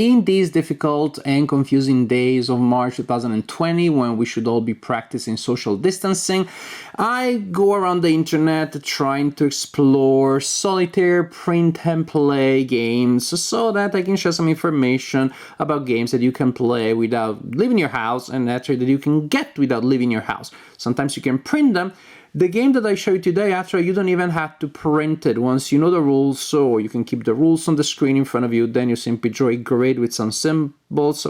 In these difficult and confusing days of March 2020, when we should all be practicing social distancing, I go around the internet trying to explore solitaire, print and play games so that I can share some information about games that you can play without leaving your house, and actually that you can get without leaving your house. Sometimes you can print them. The game that I show you today, actually, you don't even have to print it. Once you know the rules, so you can keep the rules on the screen in front of you, then you simply draw a grid with some symbols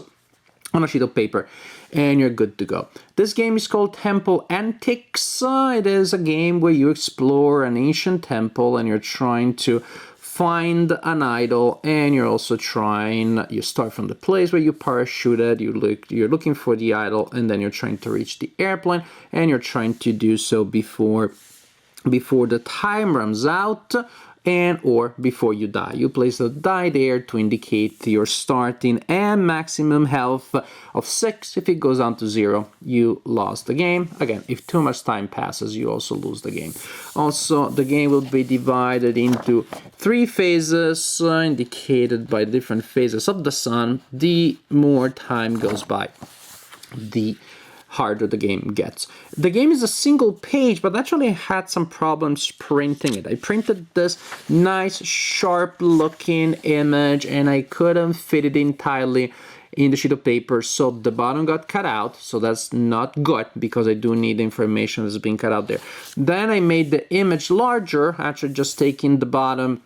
on a sheet of paper, and you're good to go. This game is called Temple Antics. It is a game where you explore an ancient temple, and you're trying to find an idol, and you're also you start from the place where you parachuted, you're looking for the idol, and then you're trying to reach the airplane, and you're trying to do so before the time runs out, or before you die. You place a die there to indicate your starting and maximum health of 6. If it goes down to 0, you lost the game. Again, if too much time passes, you also lose the game. Also, the game will be divided into 3 phases, indicated by different phases of the sun. The more time goes by, the harder the game gets. The game is a single page, but actually I had some problems printing it. I printed this nice, sharp-looking image, and I couldn't fit it entirely in the sheet of paper, so the bottom got cut out, so that's not good, because I do need information that's being cut out there. Then I made the image larger, actually just taking the bottom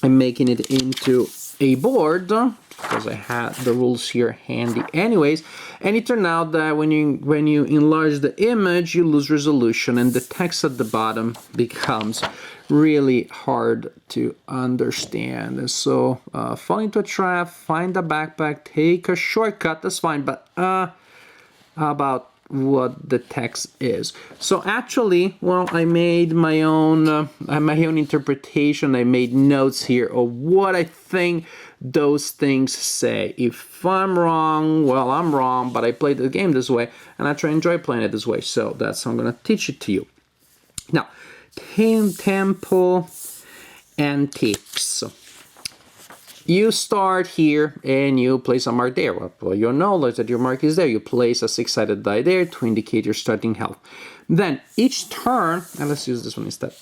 and making it into a board, because I had the rules here handy anyways, and it turned out that when you enlarge the image, you lose resolution, and the text at the bottom becomes really hard to understand. And so fall into a trap, find a backpack, take a shortcut, that's fine, but about what the text is. So actually, well, I made my own interpretation. I made notes here of what I think those things say. If I'm wrong, well, I'm wrong, but I played the game this way, and I try to enjoy playing it this way. So that's how I'm going to teach it to you. Now, Temple Antics. You start here and you place a mark there. Well, you acknowledge that your mark is there. You place a 6-sided die there to indicate your starting health. Then each turn, and let's use this one instead.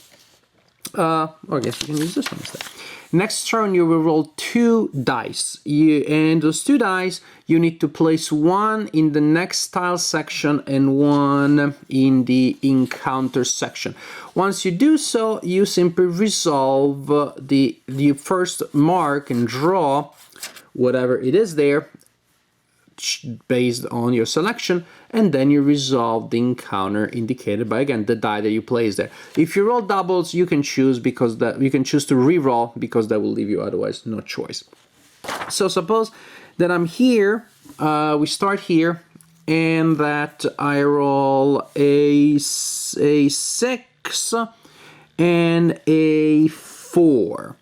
Or I guess you can use this one instead. Next turn, you will roll 2 dice. And those 2 dice, you need to place 1 in the next tile section and 1 in the encounter section. Once you do so, you simply resolve the first mark and draw whatever it is there based on your selection, and then you resolve the encounter indicated by, again, the die that you place there. If you roll doubles, you can choose to re-roll, because that will leave you otherwise no choice. So suppose that I'm here, we start here, and that I roll a 6 and a 4.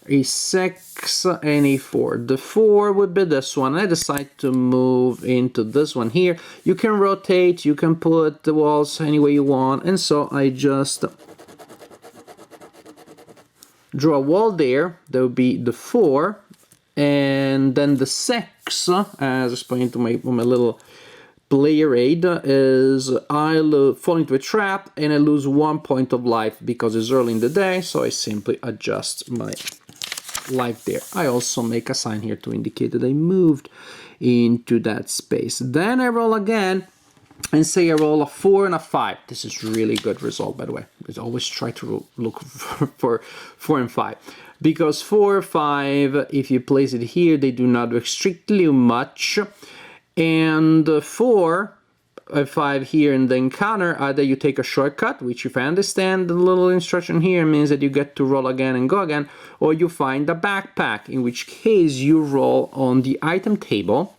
A 6 and a 4. The 4 would be this one. I decide to move into this one here. You can rotate, you can put the walls any way you want, and so I just draw a wall there. That would be the 4, and then the 6, as explained to my little player aid, is I fall into a trap and I lose 1 point of life because it's early in the day, so I simply adjust my life there. I also make a sign here to indicate that I moved into that space. Then I roll again and say I roll a 4 and a 5. This is really good result, by the way. I always try to look for 4 and 5. Because 4 or 5, if you place it here, they do not do extremely much. And 4 5 here in the encounter, either you take a shortcut, which if I understand the little instruction here means that you get to roll again and go again, or you find a backpack, in which case you roll on the item table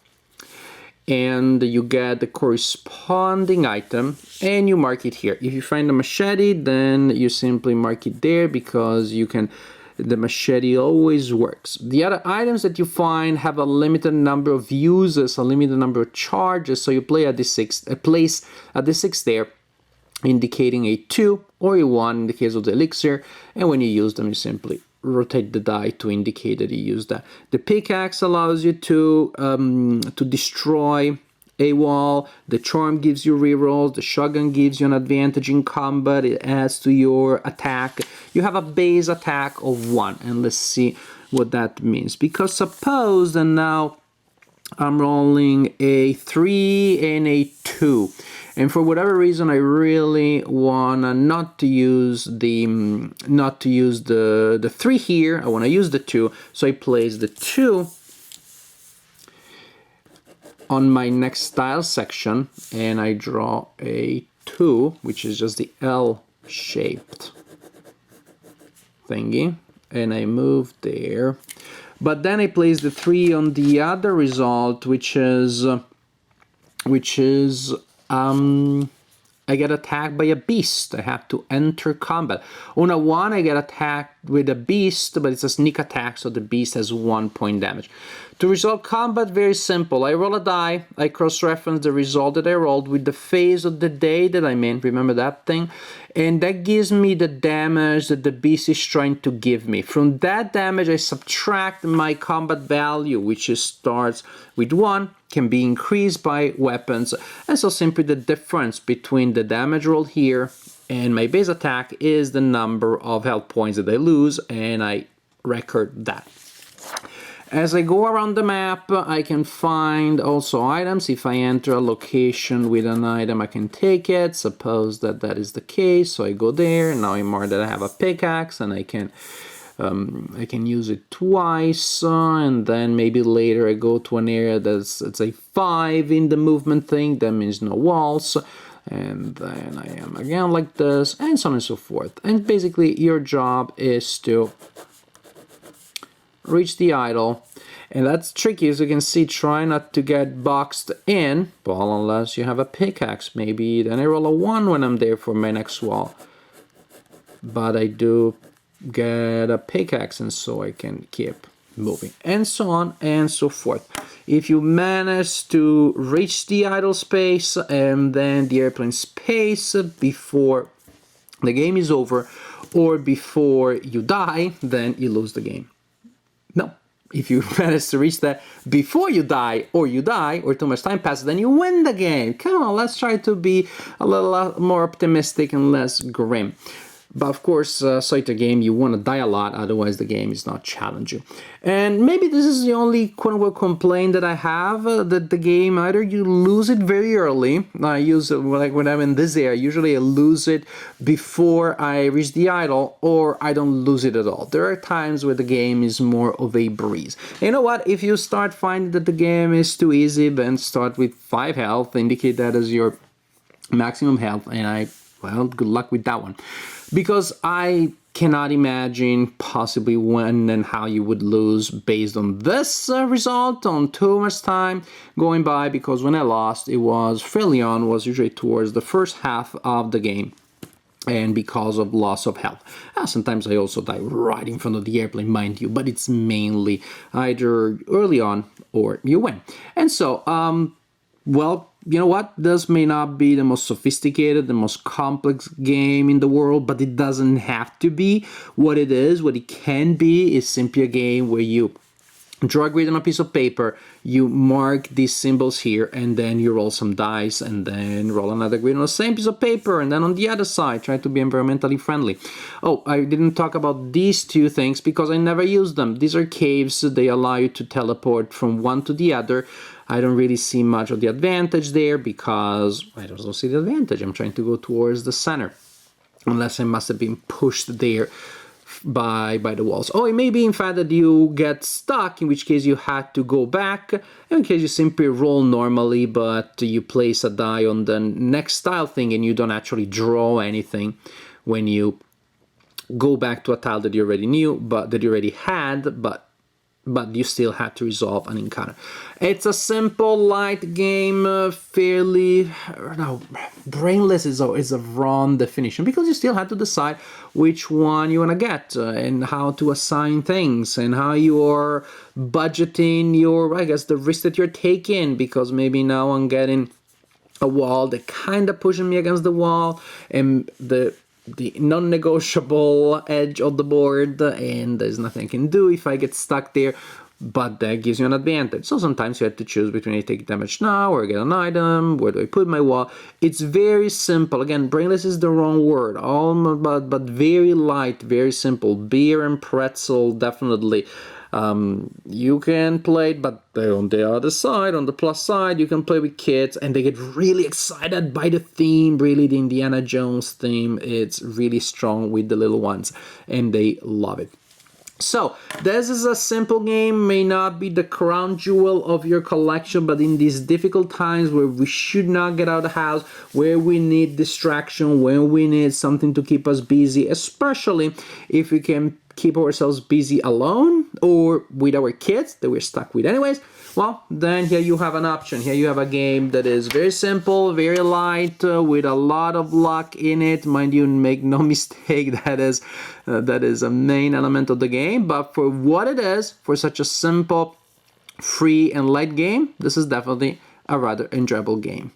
and you get the corresponding item and you mark it here. If you find a machete, then you simply mark it there, because the machete always works. The other items that you find have a limited number of uses, a limited number of charges, so you play a D6, place a D6 there, indicating a 2 or a 1 in the case of the elixir, and when you use them, you simply rotate the die to indicate that you use that. The pickaxe allows you to destroy a wall. The charm gives you rerolls. The shotgun gives you an advantage in combat. It adds to your attack. You have a base attack of 1, and let's see what that means. Because suppose that now I'm rolling a 3 and a 2, and for whatever reason I really wanna not to use the 3 here. I want to use the 2, so I place the 2 on my next style section, and I draw a 2, which is just the L-shaped thingy, and I move there. But then I place the 3 on the other result, which is I get attacked by a beast. I have to enter combat. On a 1, I get attacked with a beast, but it's a sneak attack, so the beast has 1 point damage. To resolve combat, very simple. I roll a die, I cross-reference the result that I rolled with the phase of the day that I'm in, remember that thing? And that gives me the damage that the beast is trying to give me. From that damage, I subtract my combat value, which starts with 1, can be increased by weapons, and so simply the difference between the damage rolled here and my base attack is the number of health points that I lose, and I record that. As I go around the map, I can find also items. If I enter a location with an item, I can take it. Suppose that that is the case, so I go there. Now I mark that I have a pickaxe, and I can use it twice, and then maybe later I go to an area that's, let's say, 5 in the movement thing. That means no walls. And then I am again like this, and so on and so forth. And basically, your job is to reach the idol, and that's tricky, as you can see. Try not to get boxed in, well, unless you have a pickaxe. Maybe then I roll a 1 when I'm there for my next wall, but I do get a pickaxe, and so I can keep moving, and so on and so forth. If you manage to reach the idle space and then the airplane space before the game is over, or before you die, then you lose the game. No, if you manage to reach that before you die, or too much time passes, then you win the game. Come on, let's try to be a little more optimistic and less grim. But of course, solitaire game, you want to die a lot, otherwise the game is not challenging. And maybe this is the only quote-unquote complaint that I have, that the game, either you lose it very early. I use it like when I'm in this area, usually I lose it before I reach the idol, or I don't lose it at all. There are times where the game is more of a breeze. And you know what? If you start finding that the game is too easy, then start with 5 health, indicate that as your maximum health, and well, good luck with that one. Because I cannot imagine possibly when and how you would lose based on this result, on too much time going by, because when I lost, it was fairly on, was usually towards the first half of the game, and because of loss of health. Sometimes I also die right in front of the airplane, mind you, but it's mainly either early on or you win. And so, well, you know what? This may not be the most sophisticated, the most complex game in the world, but it doesn't have to be. What it is, what it can be, is simply a game where you draw a grid on a piece of paper, you mark these symbols here, and then you roll some dice, and then roll another grid on the same piece of paper, and then on the other side, try to be environmentally friendly. Oh, I didn't talk about these 2 things because I never used them. These are caves. They allow you to teleport from one to the other. I don't really see much of the advantage there because I don't see the advantage. I'm trying to go towards the center, unless I must have been pushed there by the walls. Oh, it may be in fact that you get stuck, in which case you had to go back, in case you simply roll normally, but you place a die on the next style thing and you don't actually draw anything when you go back to a tile that you already knew, but that you already had, but you still had to resolve an encounter. It's a simple, light game, fairly... No, brainless is a wrong definition, because you still had to decide which one you want to get, and how to assign things, and how you're budgeting your, I guess, the risk that you're taking, because maybe now I'm getting a wall that kind of pushing me against the wall, and the the non-negotiable edge of the board, and there's nothing I can do if I get stuck there, but that gives you an advantage. So sometimes you have to choose between I take damage now or get an item, where do I put my wall. It's very simple. Again, brainless is the wrong word, but very light, very simple. Beer and pretzel, definitely. You can play it, but on the other side, on the plus side, you can play with kids and they get really excited by the theme, really the Indiana Jones theme. It's really strong with the little ones and they love it. So this is a simple game, may not be the crown jewel of your collection, but in these difficult times where we should not get out of the house, where we need distraction, when we need something to keep us busy, especially if we can keep ourselves busy alone or with our kids that we're stuck with anyways, well, then here you have an option. Here you have a game that is very simple, very light, with a lot of luck in it. Mind you, make no mistake, that is a main element of the game. But for what it is, for such a simple, free and light game, this is definitely a rather enjoyable game.